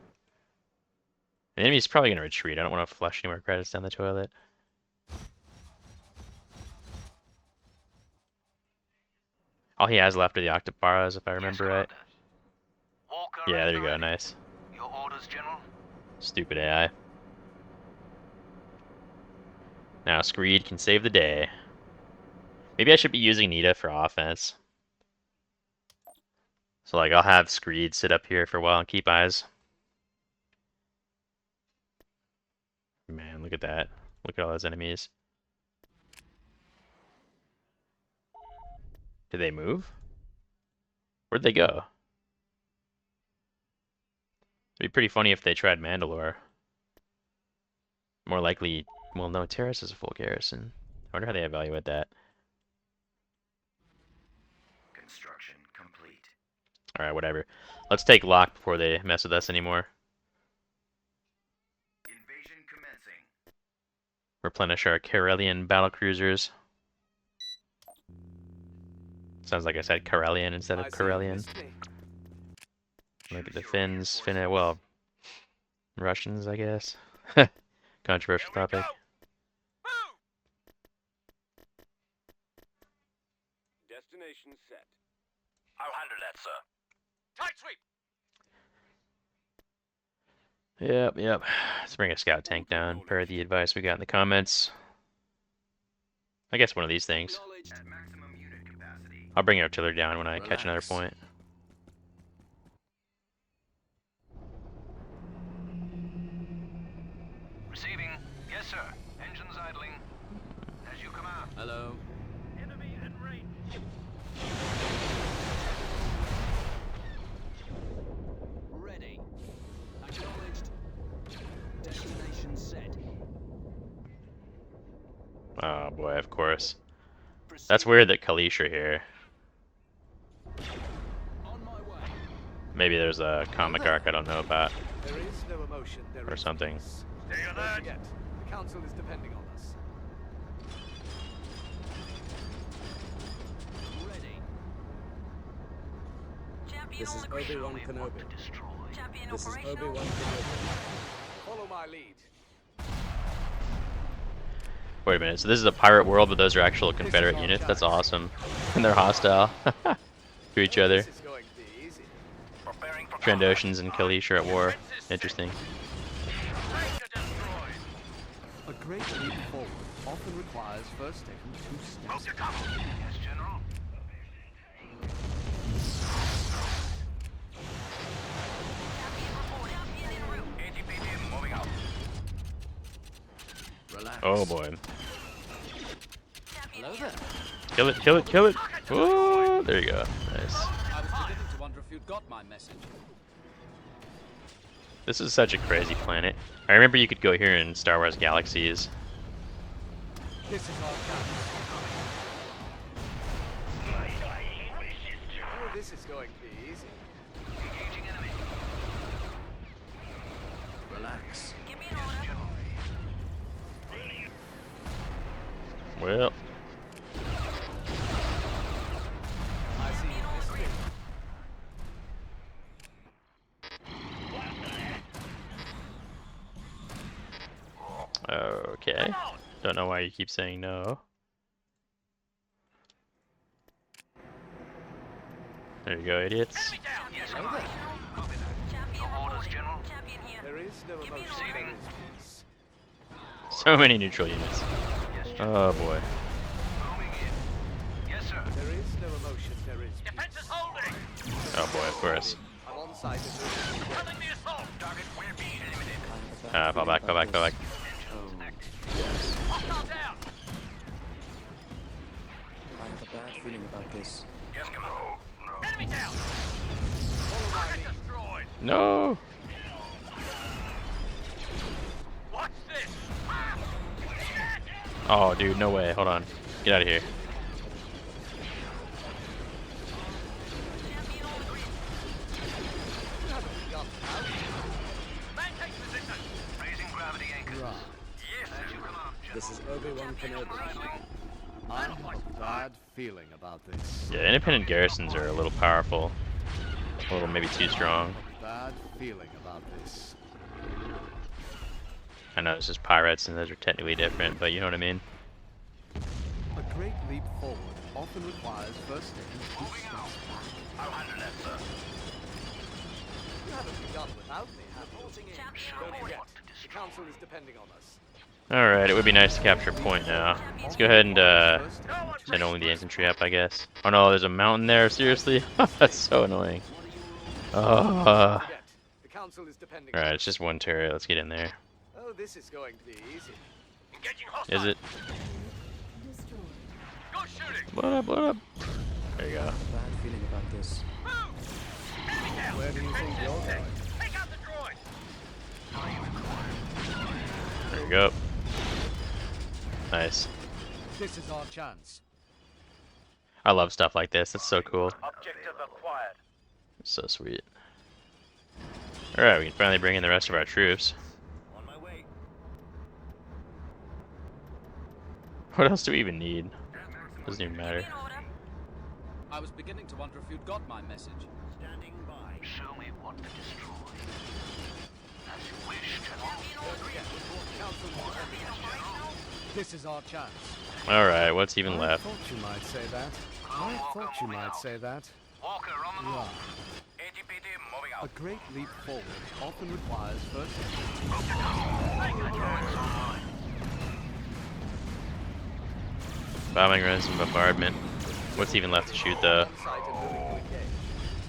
The enemy's probably going to retreat. I don't want to flush any more credits down the toilet. All he has left are the Octoparas, if I remember Yes, right. Commander. Walker Yeah, at there the you go, ready. nice. Your orders, General. Stupid AI. Now Screed can save the day. Maybe I should be using Nita for offense. So like I'll have Screed sit up here for a while and keep eyes. Man, look at that. Look at all those enemies. Did they move? Where'd they go? It'd be pretty funny if they tried Mandalore. More likely, well, no, Terrace is a full garrison. I wonder how they evaluate that. Construction complete. Alright, whatever. Let's take Locke before they mess with us anymore. Invasion commencing. replenish our Karelian battlecruisers. Sounds like I said Karelian instead of Karelian. Look at the Finns. Well, Russians, I guess. Controversial topic. Destination set. I'll handle that, sir. Tight sweep. Yep. Let's bring a scout tank down per the advice we got in the comments. I guess one of these things. I'll bring artillery down when I catch another point. Receiving. Yes, sir. Engines idling. As you command. Hello. Enemy in range. Ready. Acknowledged. Destination set. Oh boy, of course. That's weird that Kalish are here. On my way. Maybe there's a comic arc I don't know about, There is no emotion, there or is something. peace. Stay Don't alert. forget, the council is depending on us. Ready. Champion This on is the grid. Obi-Wan Kenobi. Champion This is operational. Obi-Wan Kenobi. Follow my lead. Wait a minute, so this is a pirate world, but those are actual Confederate units? That's awesome. And they're hostile to each other. This is going to be easy. Preparing for Trandoshans and Kalish are at war. Interesting. A great leap forward often requires first taking 2 steps. Yes, General. Champion en route. ATPD moving out. Relax. Oh boy. Champion Hello here. there. Kill it! Oh, there you go. Nice. I was beginning to wonder if you'd got my message. This is such a crazy planet. I remember you could go here in Star Wars Galaxies. This is our chance. Oh, this is going to be easy. Engaging enemy. Relax. Give me an order. Well, I see Champion on the grid. okay. Don't know why you keep saying no. There you go, idiots. Yes, Champion command. Copy that. Champion Your orders, reporting. General. Champion here. There is no Give me an emotion, order. there is peace. So many neutral units. Yes, General. Oh boy. Moving in. Yes, sir. There is no emotion, there is Defense is peace. holding. Oh boy, of course. I'm on site and moving. Telling the assault. Target will be eliminated. Fall back. Engines active. Hostile down. I have a bad feeling about this. Yes, command. Enemy down. Target destroyed. No! Watch this. Oh, dude, no way. Hold on. Get out of here. Champion on the grid. Maintain position. Raising gravity anchor. Right. Yes. As you command, General. This is Obi-Wan Champion Kenobi. operational. I have a bad feeling about this. Yeah, independent garrisons are a little powerful. A little maybe too strong. A bad feeling about this. I know this is pirates and those are technically different, but you know what I mean? A great leap forward often requires first taking 2 steps. I'll handle that, sir. You haven't begun without me, have you? Champion Don't reporting. forget, the council is depending on us. Alright, it would be nice to capture a point now. Let's go ahead and send only the infantry up, I guess. Oh no, there's a mountain there, seriously? That's so annoying. Oh. Forget, the council is depending Alright, on it's us. just one turret, let's get in there. Oh, this is going to be easy. Engaging hostile. Is it? Go shooting. What up? There you go. I have a bad feeling about this. Move. Enemy down. Where do you think you're going? Take out the droid. There you go. Nice. This is our chance. I love stuff like this, it's so cool. Objective acquired. So sweet. Alright, we can finally bring in the rest of our troops. On my way. What else do we even need? Doesn't even matter. In order. I was beginning to wonder if you'd got my message. Standing by. Show me what to destroy. As you wish, General. This is our chance. Alright, what's even I left? thought you might say that. I thought you might say that. Walker on the move. Right. ATPT moving A out. great leap forward often requires first aid. Droids online. Bombing runs and bombardment. What's even left to shoot though?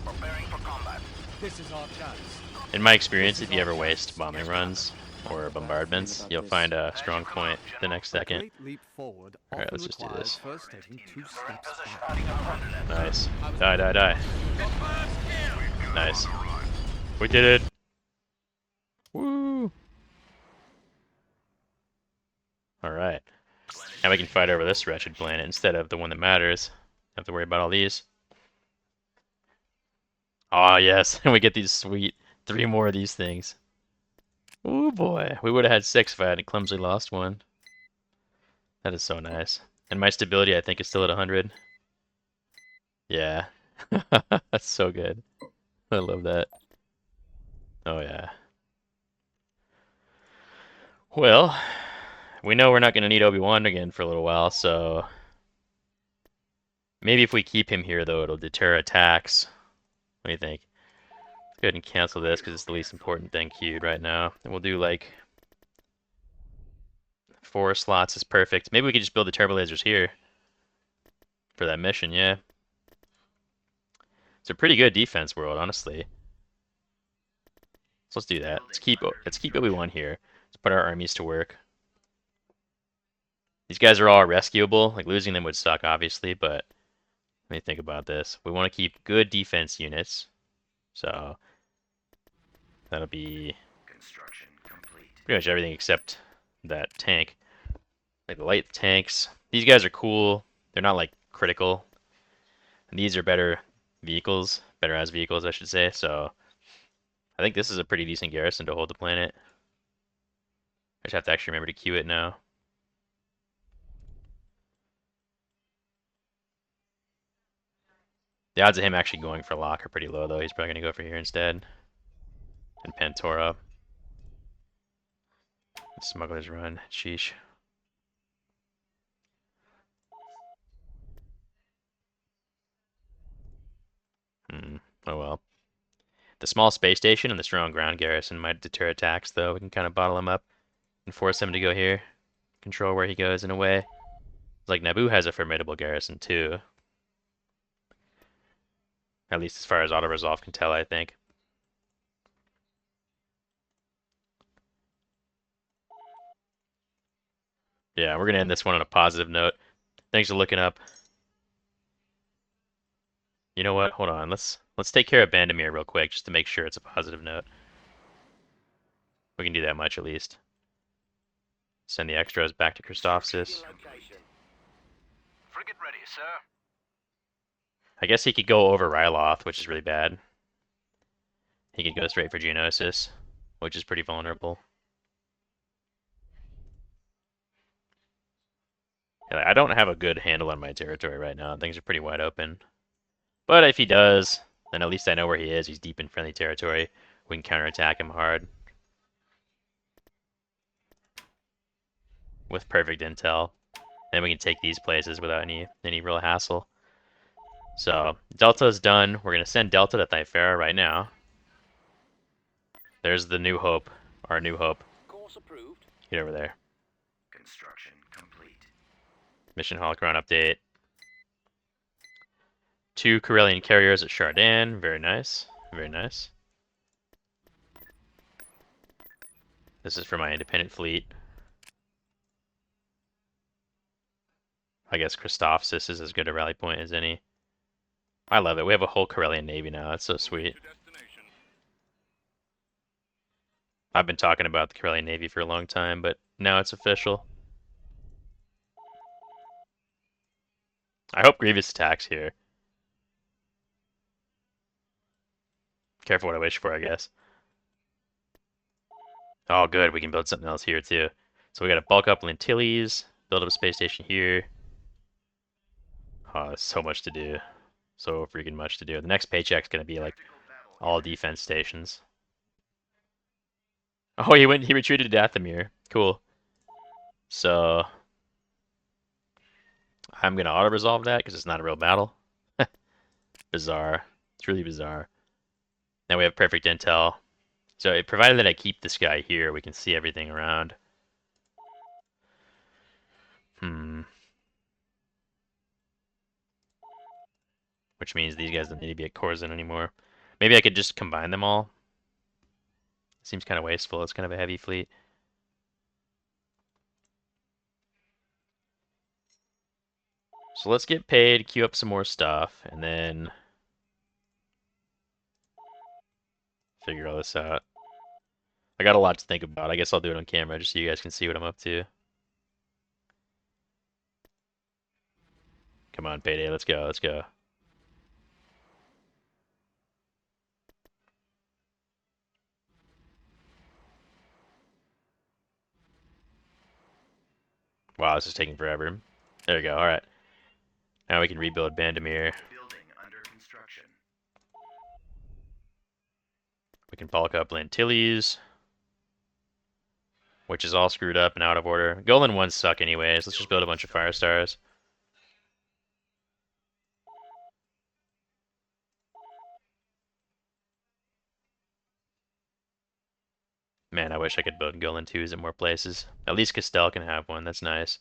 Preparing for combat. This is our chance. In my experience, if you ever waste bombing runs or bombardments, you'll find a strong point the next A second. great leap forward Alright, often let's just do requires this. first taking 2 steps back. Nice. Die, die, die. Nice. We did it! Woo! Alright. Now we can fight over this wretched planet instead of the one that matters. Don't have to worry about all these. Ah, yes, and we get these sweet 3 more of these things. Ooh boy, we would have had 6 if I hadn't clumsily lost one. That is so nice. And my stability, I think, is still at 100. Yeah. That's so good. I love that. Oh yeah. Well, we know we're not going to need Obi-Wan again for a little while, so... Maybe if we keep him here, though, it'll deter attacks. What do you think? Let's go ahead and cancel this, because it's the least important thing queued right now. And we'll do, like... 4 slots is perfect. Maybe we could just build the turbo lasers here. For that mission, yeah. It's a pretty good defense world, honestly. So let's do that. Let's keep Obi-Wan here. Let's put our armies to work. These guys are all rescuable. Like, losing them would suck, obviously, but let me think about this. We want to keep good defense units. So that'll be Construction complete. pretty much everything except that tank. Like the light tanks. These guys are cool. They're not like critical. And these are better vehicles. Better as vehicles, I should say. So I think this is a pretty decent garrison to hold the planet. I just have to actually remember to queue it now. The odds of him actually going for lock are pretty low, though. He's probably going to go for here instead. And Pantora. Smuggler's Run. Sheesh. Oh well. The small space station and the strong ground garrison might deter attacks, though. We can kind of bottle him up and force him to go here. Control where he goes in a way. Like, Naboo has a formidable garrison, too. At least as far as auto-resolve can tell, I think. Yeah, we're going to end this one on a positive note. Thanks for looking up. You know what? Hold on. Let's take care of Bandomeer real quick, just to make sure it's a positive note. We can do that much, at least. Send the extras back to Christophsis. Frigate ready, sir. I guess he could go over Ryloth, which is really bad. He could go straight for Geonosis, which is pretty vulnerable. Yeah, I don't have a good handle on my territory right now. Things are pretty wide open. But if he does, then at least I know where he is. He's deep in friendly territory. We can counterattack him hard. With perfect intel. Then we can take these places without any real hassle. So, Delta's done. We're going to send Delta to Thyfera right now. There's the New Hope. Our New Hope. Course approved. Get over there. Construction complete. Mission Holocron update. 2 Corellian carriers at Chardin. Very nice. Very nice. This is for my independent fleet. I guess Christophsis is as good a rally point as any. I love it. We have a whole Corellian navy now. It's so sweet. I've been talking about the Corellian navy for a long time, but now it's official. I hope Grievous attacks here. Careful what I wish for, I guess. Oh, good. We can build something else here, too. So we got to bulk up Lentilles. Build up a space station here. Oh, there's so much to do. So freaking much to do. The next paycheck's gonna be like all defense stations. Oh, he retreated to Dathomir. Cool. So I'm gonna auto resolve that because it's not a real battle. Bizarre. It's really bizarre. Now we have perfect intel. So it provided that I keep this guy here, we can see everything around. Which means these guys don't need to be at Corzin anymore. Maybe I could just combine them all. Seems kind of wasteful. It's kind of a heavy fleet. So let's get paid, queue up some more stuff, and then figure all this out. I got a lot to think about. I guess I'll do it on camera just so you guys can see what I'm up to. Come on, payday. Let's go. Let's go. Wow, this is taking forever. There we go. All right. Now we can rebuild Bandomeer. Building under construction. We can bulk up Lantilles, which is all screwed up and out of order. Golan 1s suck anyways. Let's just build a bunch of Fire Stars. Man, I wish I could build Golan 2s in more places. At least Castel can have one. That's nice.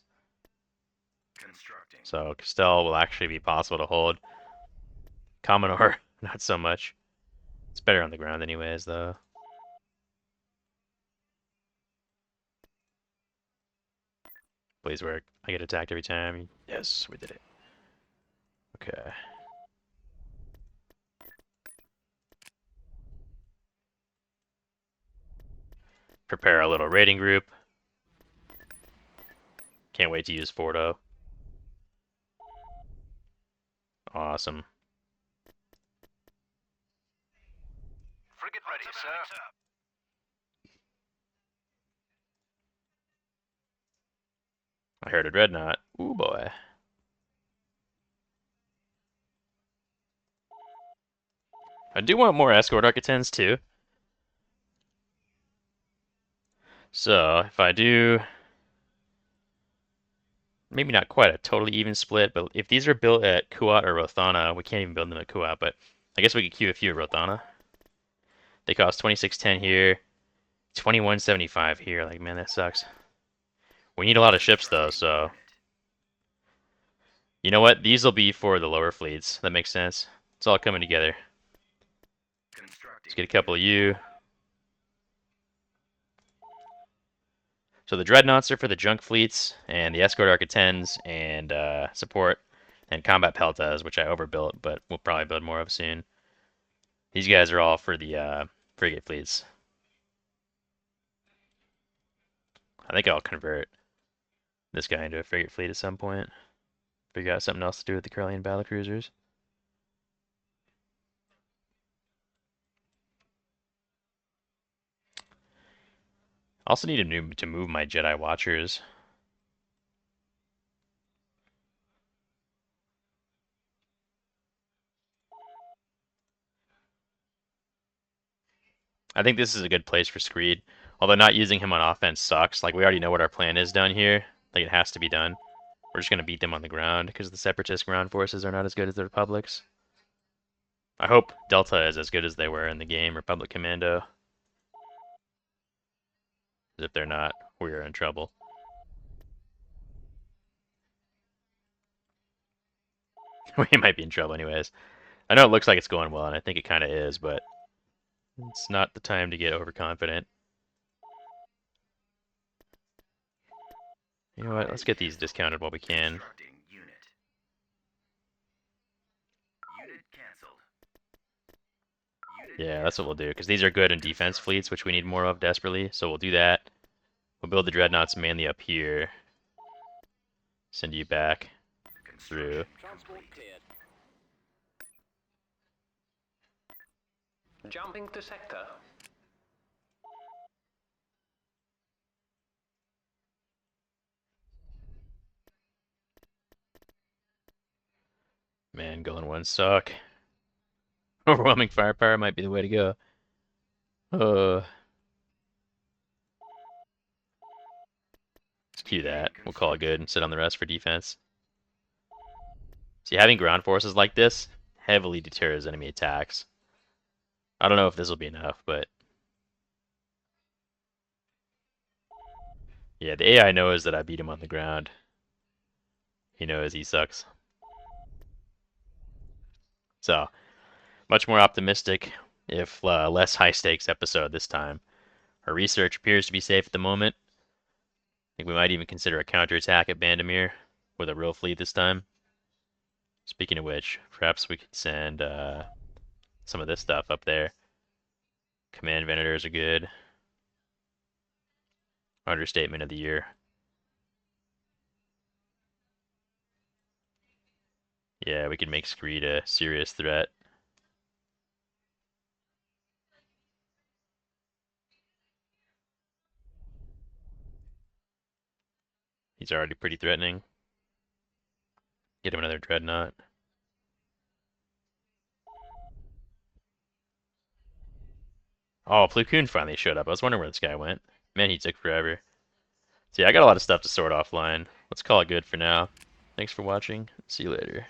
Constructing. So Castel will actually be possible to hold. Commodore, not so much. It's better on the ground anyways, though. Please work. I get attacked every time. Yes, we did it. Okay. Prepare a little raiding group. Can't wait to use Fordo. Awesome. Frigate ready, sir. I heard a dreadnought. Ooh boy. I do want more escort architects too. So if I do, maybe not quite a totally even split, but if these are built at Kuat or Rothana, we can't even build them at Kuat, but I guess we could queue a few at Rothana. They cost 2610 here, 2175 here. Like, man, that sucks. We need a lot of ships though, so you know what? These will be for the lower fleets. That makes sense. It's all coming together. Let's get a couple of you. So the dreadnoughts are for the junk fleets, and the escort architens, and support, and combat peltas, which I overbuilt, but we'll probably build more of soon. These guys are all for the frigate fleets. I think I'll convert this guy into a frigate fleet at some point. Figure out something else to do with the Corellian battlecruisers. I also need to move my Jedi Watchers. I think this is a good place for Screed. Although not using him on offense sucks. Like, we already know what our plan is down here. Like, it has to be done. We're just going to beat them on the ground because the Separatist ground forces are not as good as the Republic's. I hope Delta is as good as they were in the game, Republic Commando. If they're not, we're in trouble. We might be in trouble anyways. I know it looks like it's going well, and I think it kind of is, but it's not the time to get overconfident. You know what? Let's get these discounted while we can. Yeah, that's what we'll do, because these are good in defense fleets, which we need more of desperately, so we'll do that. We'll build the dreadnoughts mainly up here. Send you back through. Jumping to sector. Man, Gullin ones suck. Overwhelming firepower might be the way to go. Let's cue that. We'll call it good and sit on the rest for defense. See, having ground forces like this heavily deters enemy attacks. I don't know if this will be enough, but yeah, the AI knows that I beat him on the ground. He knows he sucks. So, much more optimistic, if less high stakes episode this time. Our research appears to be safe at the moment. I think we might even consider a counterattack at Bandomeer with a real fleet this time. Speaking of which, perhaps we could send some of this stuff up there. Command Venators are good. Understatement of the year. Yeah, we could make Screed a serious threat. He's already pretty threatening. Get him another Dreadnought. Oh, Plo Koon finally showed up. I was wondering where this guy went. Man, he took forever. So yeah, I got a lot of stuff to sort offline. Let's call it good for now. Thanks for watching. See you later.